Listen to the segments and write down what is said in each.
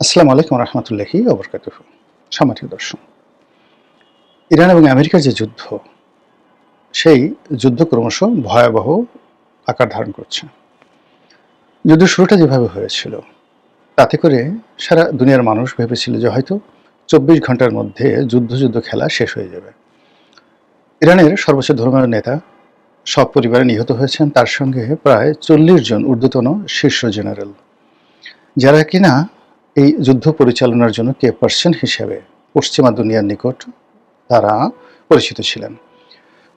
আসসালামু আলাইকুম রহমতুল্লাহি ওবরকাতুহ। সম্মানিত দর্শক, ইরান এবং আমেরিকার যে যুদ্ধ, সেই যুদ্ধ ক্রমশ ভয়াবহ আকার ধারণ করছে। যুদ্ধ শুরুটা যেভাবে হয়েছিল, তাতে করে সারা দুনিয়ার মানুষ ভেবেছিল যে হয়তো 24 ঘন্টার মধ্যে যুদ্ধ খেলা শেষ হয়ে যাবে। ইরানের সর্বোচ্চ ধর্মীয় নেতা সপরিবারে নিহত হয়েছেন, তার সঙ্গে প্রায় 40 জন ঊর্ধ্বতন শীর্ষ জেনারেল, যারা কিনা এই যুদ্ধ পরিচালনার জন্য কে পার্সন হিসেবে পশ্চিমা দুনিয়ার নিকট তারা পরিচিত ছিলেন।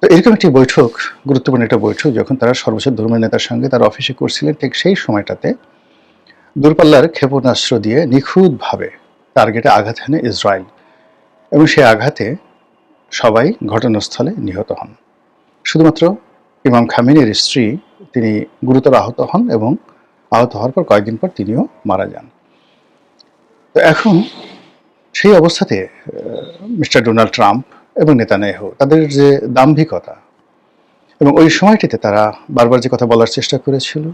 তো এরকম একটি বৈঠক, গুরুত্বপূর্ণ একটা বৈঠক যখন তারা সর্বোচ্চ ধর্মীয় নেতার সঙ্গে তার অফিসে করছিলেন, ঠিক সেই সময়টাতে দূরপাল্লার ক্ষেপণাস্ত্র দিয়ে নিখুঁতভাবে টার্গেটে আঘাত হানে ইসরায়েল, এবং সেই আঘাতে সবাই ঘটনাস্থলে নিহত হন। শুধুমাত্র ইমাম খামেনির স্ত্রী, তিনি গুরুতর আহত হন এবং আহত হওয়ার পর কয়েকদিন পর তিনিও মারা যান। তো এখন সেই অবস্থাতে মিস্টার ডোনাল্ড ট্রাম্প এবং নেতানিয়াহু, তাদের যে দাম্ভিকতা, এবং ওই সময়টিতে তারা বারবার যে কথা বলার চেষ্টা করেছিল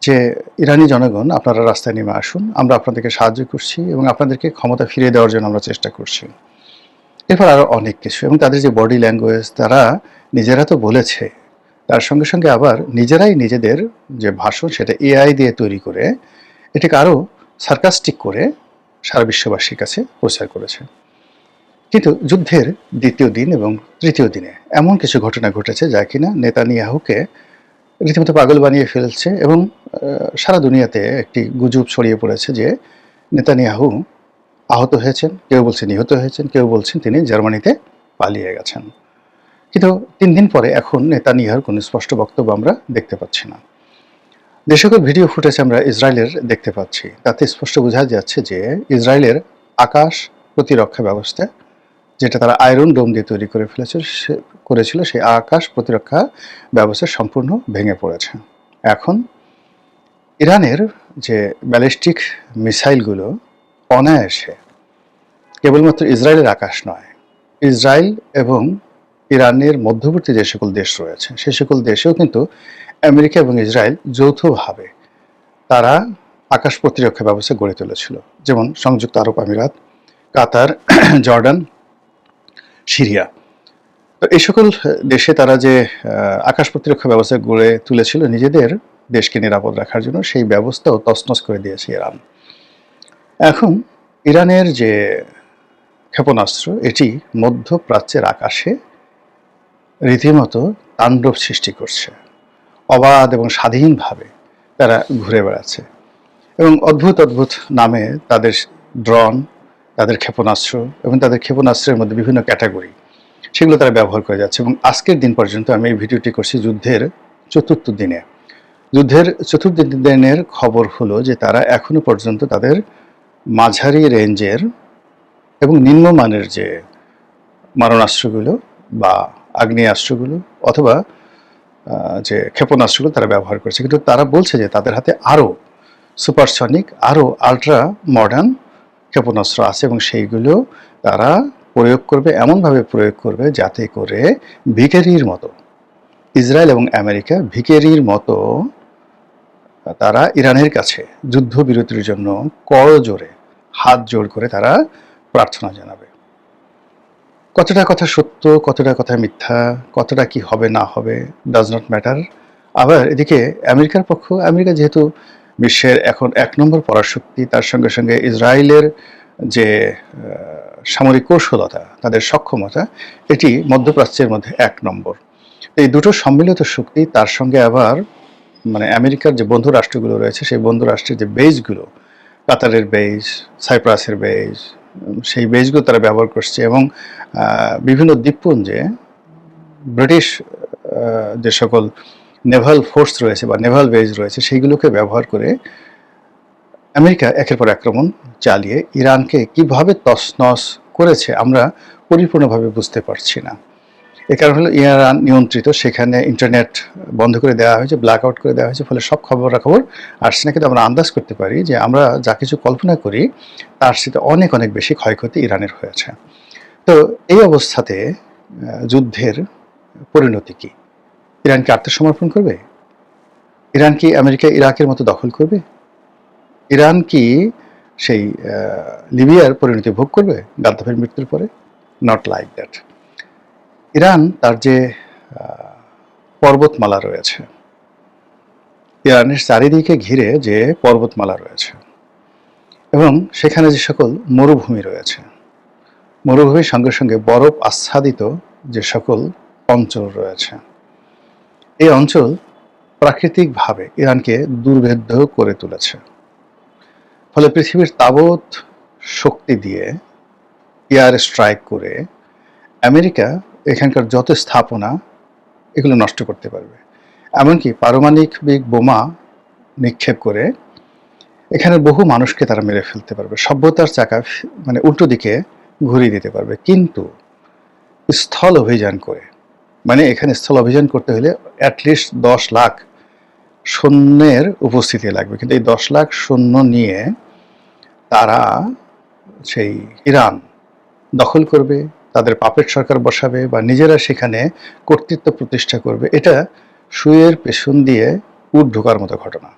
যে ইরানি জনগণ, আপনারা রাস্তায় নেমে আসুন, আমরা আপনাদেরকে সাহায্য করছি এবং আপনাদেরকে ক্ষমতা ফিরিয়ে দেওয়ার জন্য আমরা চেষ্টা করছি। এরপর আরও অনেক কিছু, এবং তাদের যে বডি ল্যাঙ্গুয়েজ, তারা নিজেরা তো বলেছে, তার সঙ্গে সঙ্গে আবার নিজেরাই নিজেদের যে ভাষণ, সেটা এআই দিয়ে তৈরি করে এটাকে আরও সার্কাস্টিক করে সারা বিশ্ববাসীর কাছে প্রচার করেছে। কিন্তু যুদ্ধের দ্বিতীয় দিন এবং তৃতীয় দিনে এমন কিছু ঘটনা ঘটেছে যা কিনা নেতানিয়াহুকে রীতিমতো পাগল বানিয়ে ফেলছে, এবং সারা দুনিয়াতে একটি গুজব ছড়িয়ে পড়েছে যে নেতানিয়াহু আহত হয়েছেন, কেউ বলছে নিহত হয়েছেন, কেউ বলছেন তিনি জার্মানিতে পালিয়ে গেছেন। কিন্তু 3 দিন পরে এখন নেতানিয়াহুর কোনো স্পষ্ট বক্তব্য আমরা দেখতে পাচ্ছি না। যে সকল ভিডিও ফুটেজ আমরা ইসরায়েলের দেখতে পাচ্ছি, তাতে স্পষ্ট বোঝা যাচ্ছে যে ইসরায়েলের আকাশ প্রতিরক্ষা ব্যবস্থা, যেটা তারা আয়রন ডোম দিয়ে তৈরি করেছিল, সেই আকাশ প্রতিরক্ষা ব্যবস্থা সম্পূর্ণ ভেঙে পড়েছে। এখন ইরানের যে ব্যালিস্টিক মিসাইলগুলো অনায়াসে কেবলমাত্র ইসরায়েলের আকাশ নয়, ইসরায়েল এবং ইরানের মধ্যবর্তী যে সকল দেশ রয়েছে, সে সকল দেশেও কিন্তু আমেরিকা এবং ইসরায়েল যৌথভাবে তারা আকাশ প্রতিরক্ষা ব্যবস্থা গড়ে তুলেছিল। যেমন সংযুক্ত আরব আমিরাত, কাতার, জর্ডান, সিরিয়া। তো এই সকল দেশে তারা যে আকাশ প্রতিরক্ষা ব্যবস্থা গড়ে তুলেছিল নিজেদের দেশকে নিরাপদ রাখার জন্য, সেই ব্যবস্থাও তছনছ করে দিয়েছে ইরান। এখন ইরানের যে ক্ষেপণাস্ত্র, এটি মধ্যপ্রাচ্যের আকাশে রীতিমতো তাণ্ডব সৃষ্টি করছে। অবাধ এবং স্বাধীনভাবে তারা ঘুরে বেড়াচ্ছে, এবং অদ্ভুত অদ্ভুত নামে তাদের ড্রোন, তাদের ক্ষেপণাস্ত্র এবং তাদের ক্ষেপণাস্ত্রের মধ্যে বিভিন্ন ক্যাটাগরি, সেগুলো তারা ব্যবহার করে যাচ্ছে। এবং আজকের দিন পর্যন্ত, আমি এই ভিডিওটি করছি যুদ্ধের চতুর্থ দিনে, যুদ্ধের চতুর্থ দিনের খবর হলো যে তারা এখনো পর্যন্ত তাদের মাঝারি রেঞ্জের এবং নিম্নমানের যে মারণাস্ত্রগুলো বা আগ্নেয়াস্ত্রগুলো অথবা যে ক্ষেপণাস্ত্রগুলো তারা ব্যবহার করছে, কিন্তু তারা বলছে যে তাদের হাতে আরও সুপারসনিক, আরও আলট্রা মডার্ন ক্ষেপণাস্ত্র আছে, এবং সেইগুলো তারা প্রয়োগ করবে, এমনভাবে প্রয়োগ করবে যাতে করে ভিখারির মতো ইসরায়েল এবং আমেরিকা ভিখারির মতো তারা ইরানের কাছে যুদ্ধবিরতির জন্য করজোড়ে হাত জোড় করে তারা প্রার্থনা জানাবে। কতটা কথা সত্য, কতটা কথা মিথ্যা, কতটা কি হবে না হবে, ডাজ নট ম্যাটার। আবার এদিকে আমেরিকা যেহেতু বিশ্বের এখন 1 নম্বর পরাশক্তি, তার সঙ্গে সঙ্গে ইসরায়েলের যে সামরিক কৌশলতা, তাদের সক্ষমতা, এটি মধ্যপ্রাচ্যের মধ্যে 1 নম্বর। এই দুটো সম্মিলিত শক্তি, তার সঙ্গে আবার মানে আমেরিকার যে বন্ধু রাষ্ট্রগুলো রয়েছে, সেই বন্ধু রাষ্ট্রের যে বেসগুলো, কাতারের বেস, সাইপ্রাসের বেস, সেই বেসগুলো তারা ব্যবহার করছে, এবং বিভিন্ন দ্বীপপুঞ্জে ব্রিটিশ যে সকল নেভাল ফোর্স রয়েছে বা নেভাল বেস রয়েছে, সেইগুলোকে ব্যবহার করে আমেরিকা একের পর আক্রমণ চালিয়ে ইরানকে কিভাবে তছনছ করেছে আমরা পরিপূর্ণভাবে বুঝতে পারছি না। এ কারণ হলো ইরান নিয়ন্ত্রিত, সেখানে ইন্টারনেট বন্ধ করে দেওয়া হয়েছে, ব্ল্যাক আউট করে দেওয়া হয়েছে, ফলে সব খবরাখবর আসছে না। কিন্তু আমরা আন্দাজ করতে পারি যে আমরা যা কিছু কল্পনা করি তার সাথে অনেক অনেক বেশি ক্ষয়ক্ষতি ইরানের হয়েছে। তো এই অবস্থাতে যুদ্ধের পরিণতি কি? ইরান কি আত্মসমর্পণ করবে? ইরান কি আমেরিকা ইরাকের মতো দখল করবে? ইরান কি সেই লিবিয়ার পরিণতি ভোগ করবে গাদ্দাফির মৃত্যুর পরে? Not like that. ইরান তার যে পর্বতমালা রয়েছে, ইরানের চারিদিকে ঘিরে যে পর্বতমালা রয়েছে এবং সেখানে যে সকল মরুভূমি রয়েছে, মরুভূমির সঙ্গে সঙ্গে বরফ আচ্ছাদিত যে সকল অঞ্চল রয়েছে, এই অঞ্চল প্রাকৃতিকভাবে ইরানকে দুর্ভেদ্য করে তুলেছে। ফলে পৃথিবীর তাবৎ শক্তি দিয়ে এয়ার স্ট্রাইক করে আমেরিকা এখানকার যত স্থাপনা এগুলো নষ্ট করতে পারবে। এমনকি পারমাণবিক বোমা নিক্ষেপ করে এখানে বহু মানুষকে তারা মেরে ফেলতে পারবে, সভ্যতার চাকা মানে উল্টো দিকে ঘুরিয়ে দিতে পারবে। কিন্তু স্থল অভিযান করে, মানে এখানে স্থল অভিযান করতে হলে অ্যাটলিস্ট 10 লাখ সৈন্যের উপস্থিতি লাগবে। কিন্তু এই 10 লাখ সৈন্য নিয়ে তারা সেই ইরান দখল করবে, তাদের পাপেট সরকার বসাবে বা নিজেরা সেখানে কর্তৃত্ব প্রতিষ্ঠা করবে, এটা সুয়ের পেছন দিয়ে উট ঢোকার মতো ঘটনা।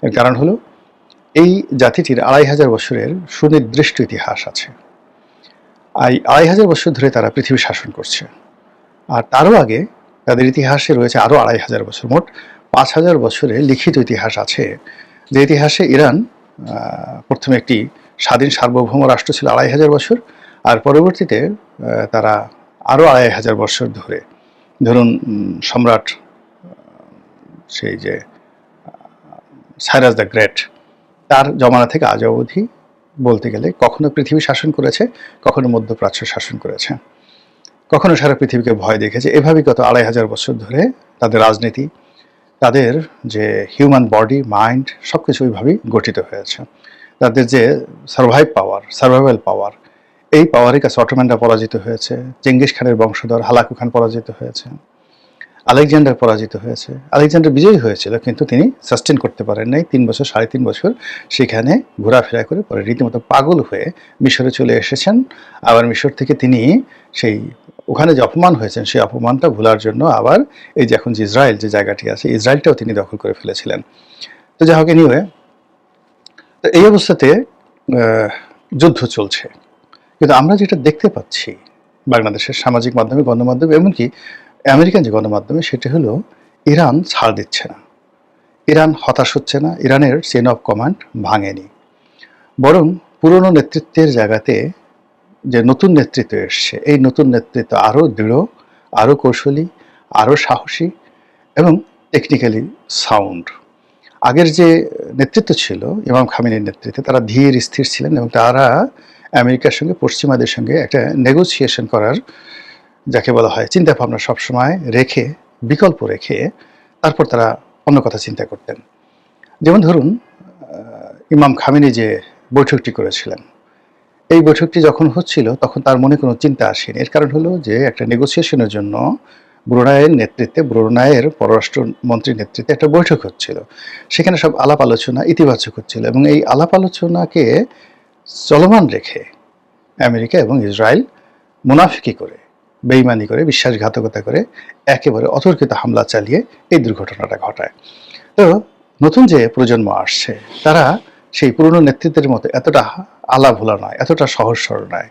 এর কারণ হলো এই জাতিটির 2500 বছরের সুনির্দিষ্ট ইতিহাস আছে। এই 2500 বছর ধরে তারা পৃথিবী শাসন করছে। আর তারও আগে তাদের ইতিহাসে রয়েছে আরও 2500 বছর, মোট 5000 বছরের লিখিত ইতিহাস আছে। যে ইতিহাসে ইরান প্রথমে একটি স্বাধীন সার্বভৌম রাষ্ট্র ছিল 2500 বছর, আর পরবর্তীতে তারা আরও 2500 বছর ধরে, ধরুন সম্রাট সেই যে সাইরাস দ্য গ্রেট, তার জমানা থেকে আজ অবধি বলতে গেলে কখনো পৃথিবী শাসন করেছে, কখনো মধ্যপ্রাচ্য শাসন করেছে, কখনো সারা পৃথিবীকে ভয় দেখেছে। এভাবেই গত 2500 বছর ধরে তাদের রাজনীতি, তাদের যে হিউম্যান বডি, মাইন্ড সব কিছু ওইভাবেই গঠিত হয়েছে। তাদের যে সার্ভাইভাল পাওয়ার, এই পাওয়ারের কাছে অটোম্যানরা পরাজিত হয়েছে, চেঙ্গিস খানের বংশধর হালাকু খান পরাজিত হয়েছে, আলেকজান্ডার পরাজিত হয়েছে। আলেকজান্ডার বিজয়ী হয়েছিল, কিন্তু তিনি সাস্টেন করতে পারেন নাই। 3 বছর 3.5 বছর সেখানে ঘোরাফেরা করে পরে রীতিমতো পাগল হয়ে মিশরে চলে এসেছেন। আবার মিশর থেকে তিনি সেই ওখানে যে অপমান হয়েছেন সেই অপমানটা ভোলার জন্য আবার এই যে এখন যে ইসরায়েল যে জায়গাটি আছে, ইসরায়েলটাও তিনি দখল করে ফেলেছিলেন। তো যাই হোক, এনিওয়ে, তো এই অবস্থাতে যুদ্ধ চলছে। কিন্তু আমরা যেটা দেখতে পাচ্ছি বাংলাদেশের সামাজিক মাধ্যমে, গণমাধ্যমে, এমনকি আমেরিকান যে গণমাধ্যমে, সেটা হলো ইরান ছাড় দিচ্ছে না, ইরান হতাশ হচ্ছে না, ইরানের চেন অফ কমান্ড ভাঙেনি, বরং পুরনো নেতৃত্বের জায়গাতে যে নতুন নেতৃত্ব এসছে, এই নতুন নেতৃত্ব আরও দৃঢ়, আরও কৌশলী, আরও সাহসী এবং টেকনিক্যালি সাউন্ড। আগের যে নেতৃত্ব ছিল ইমাম খামেনির নেতৃত্বে, তারা ধীর স্থির ছিলেন এবং তারা আমেরিকার সঙ্গে, পশ্চিমাদের সঙ্গে একটা নেগোসিয়েশন করার, যাকে বলা হয় চিন্তা ভাবনা সবসময় রেখে, বিকল্প রেখে তারপর তারা অন্য কথা চিন্তা করতেন। যেমন ধরুন ইমাম খামেনি যে বৈঠকটি করেছিলেন, এই বৈঠকটি যখন হচ্ছিল তখন তার মনে কোনো চিন্তা আসেনি। এর কারণ হলো যে একটা নেগোসিয়েশনের জন্য ব্রুনাইয়ের নেতৃত্বে, ব্রুনাইয়ের পররাষ্ট্রমন্ত্রীর নেতৃত্বে একটা বৈঠক হচ্ছিল। সেখানে সব আলাপ আলোচনা ইতিবাচক হচ্ছিল এবং এই আলাপ আলোচনাকে চলমান রেখে আমেরিকা এবং ইসরায়েল মুনাফিকি করে, বেইমানি করে, বিশ্বাসঘাতকতা করে একেবারে অতর্কিত হামলা চালিয়ে এই দুর্ঘটনাটা ঘটায়। তো নতুন যে প্রজন্ম আসছে, তারা সেই পুরনো নেতৃত্বের মতো এতটা আলাভোলা নয়, এতটা সহজ সরল নয়।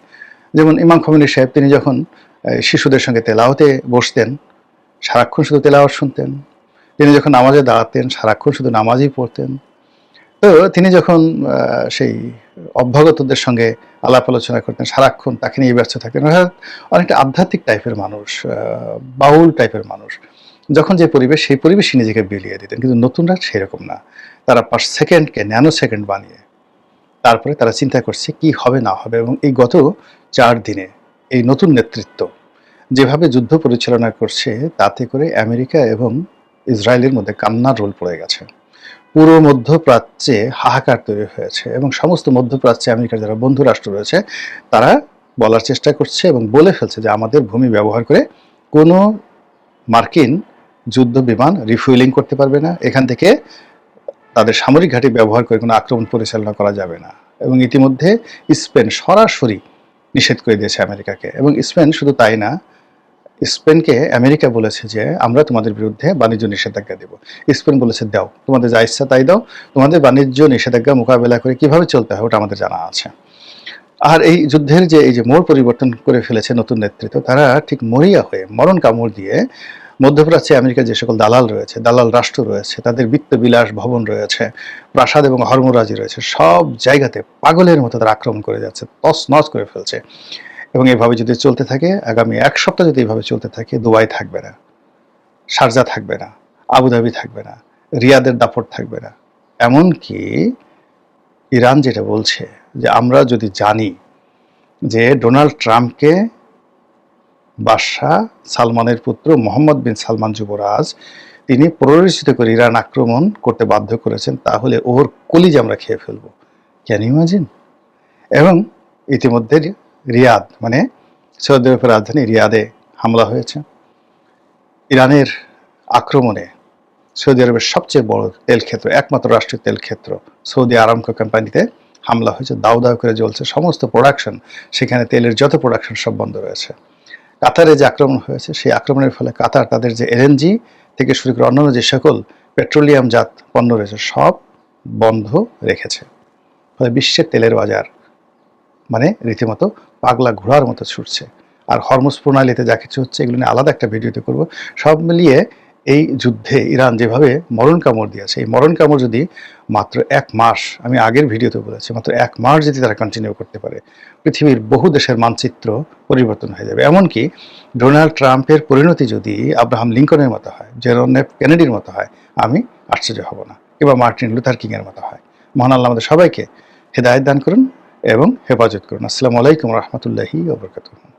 যেমন ইমাম খামেনি সাহেব, তিনি যখন শিশুদের সঙ্গে তেলাওয়াতে বসতেন, সারাক্ষণ শুধু তেলাওয়াত শুনতেন। তিনি যখন নামাজে দাঁড়াতেন, সারাক্ষণ শুধু নামাজই পড়তেন। তো তিনি যখন সেই অভ্যাগতদের সঙ্গে আলাপ আলোচনা করতেন, সারাক্ষণ তাকে নিয়ে ব্যস্ত থাকতেন। অর্থাৎ অনেকটা আধ্যাত্মিক টাইপের মানুষ, বাউল টাইপের মানুষ। যখন যে পরিবেশ, সেই পরিবেশে নিজেকে বিলিয়ে দিতেন। কিন্তু নতুনরা সেরকম না, তারা পার সেকেন্ডকে ন্যানো সেকেন্ড বানিয়ে তারপরে তারা চিন্তা করছে কি হবে না হবে। এবং এই গত 4 দিনে এই নতুন নেতৃত্ব যেভাবে যুদ্ধ পরিচালনা করছে, তাতে করে আমেরিকা এবং ইসরায়েলের মধ্যে কান্নার রোল পড়ে গেছে। পুরো মধ্যপ্রাচ্যে হাহাকার তৈরি হয়েছে এবং সমস্ত মধ্যপ্রাচ্যে আমেরিকার যারা বন্ধু রাষ্ট্র রয়েছে, তারা বলার চেষ্টা করছে এবং বলে ফেলছে যে আমাদের ভূমি ব্যবহার করে কোনো মার্কিন যুদ্ধ বিমান রিফুয়েলিং করতে পারবে না, এখান থেকে তাদের সামরিক ঘাঁটি ব্যবহার করে কোনো আক্রমণ পরিচালনা করা যাবে না। এবং ইতিমধ্যে স্পেন সরাসরি নিষেধ করে দিয়েছে আমেরিকাকে। এবং স্পেন শুধু তাই না, স্পেনকে আমেরিকা বলেছে যে আমরা তোমাদের বিরুদ্ধে বাণিজ্য নিষেধাজ্ঞা দেব। স্পেন বলেছে দাও, তোমাদের যা ইচ্ছা তাই দাও, তোমাদের বাণিজ্য নিষেধাজ্ঞা মোকাবেলা করে কিভাবে চলতে হয় ওটা আমাদের জানা আছে। আর এই যুদ্ধের যে এই যে মোড় পরিবর্তন করে ফেলেছে নতুন নেতৃত্ব, তারা ঠিক মরিয়া হয়ে মরণ কামড় দিয়ে মধ্যপ্রাচ্যে আমেরিকার যে সকল দালাল রয়েছে, দালাল রাষ্ট্র রয়েছে, তাদের বিত্ত বিলাস ভবন রয়েছে, প্রাসাদ এবং হর্মরাজি রয়েছে, সব জায়গাতে পাগলের মতো তারা আক্রমণ করে যাচ্ছে, তছনছ করে ফেলছে। এবং এভাবে যদি চলতে থাকে, আগামী এক সপ্তাহ যদি এভাবে চলতে থাকে, দুবাই থাকবে না, শারজা থাকবে না, আবুধাবি থাকবে না, রিয়াদের দাপট থাকবে না। এমনকি ইরান যেটা বলছে যে আমরা যদি জানি যে ডোনাল্ড ট্রাম্পকে বাদশাহ সালমানের পুত্র মোহাম্মদ বিন সালমান যুবরাজ তিনি প্ররোচিত করে ইরান আক্রমণ করতে বাধ্য করেছেন, তাহলে ওর কলিজা আমরা খেয়ে ফেলবো। Can you imagine? এবং ইতিমধ্যে রিয়াদ মানে সৌদি আরবের রাজধানী রিয়াদে হামলা হয়েছে। ইরানের আক্রমণে সৌদি আরবের সবচেয়ে বড় তেল ক্ষেত্র, একমাত্র রাষ্ট্রীয় তেল ক্ষেত্র সৌদি আরামকো কোম্পানিতে হামলা হয়েছে, দাউ দাউ করে জ্বলছে সমস্ত প্রোডাকশন, সেখানে তেলের যত প্রোডাকশন সব বন্ধ রয়েছে। কাতারে যে আক্রমণ হয়েছে, সেই আক্রমণের ফলে কাতার তাদের যে এলএনজি থেকে শুরু করে অন্যান্য যে সকল পেট্রোলিয়াম জাত পণ্য রয়েছে সব বন্ধ রেখেছে। ফলে বিশ্বের তেলের বাজার মানে রীতিমতো পাগলা ঘোড়ার মতো ছুটছে। আর হরমুজ প্রণালীতে যা কিছু হচ্ছে এগুলো নিয়ে আলাদা একটা ভিডিওতে করব। সব মিলিয়ে এই যুদ্ধে ইরান যেভাবে মরণ কামড় দিয়েছে, এই মরণ কামড় যদি মাত্র 1 মাস, আমি আগের ভিডিওতে বলেছি, মাত্র 1 মাস যদি তারা কন্টিনিউ করতে পারে, পৃথিবীর বহু দেশের মানচিত্র পরিবর্তন হয়ে যাবে। এমনকি ডোনাল্ড ট্রাম্পের পরিণতি যদি আব্রাহাম লিঙ্কনের মতো হয়, জেরন এফ কেনেডির মতো হয়, আমি আশ্চর্য হব না, কিংবা মার্টিন লুথার কিংয়ের মতো হয়। মহান আল্লাহ আমাদের সবাইকে হেদায়েত দান করুন এবং হেফাজত করুন। আসসালামু আলাইকুম রহমতুল্লাহি ওয়া বারাকাতুহু।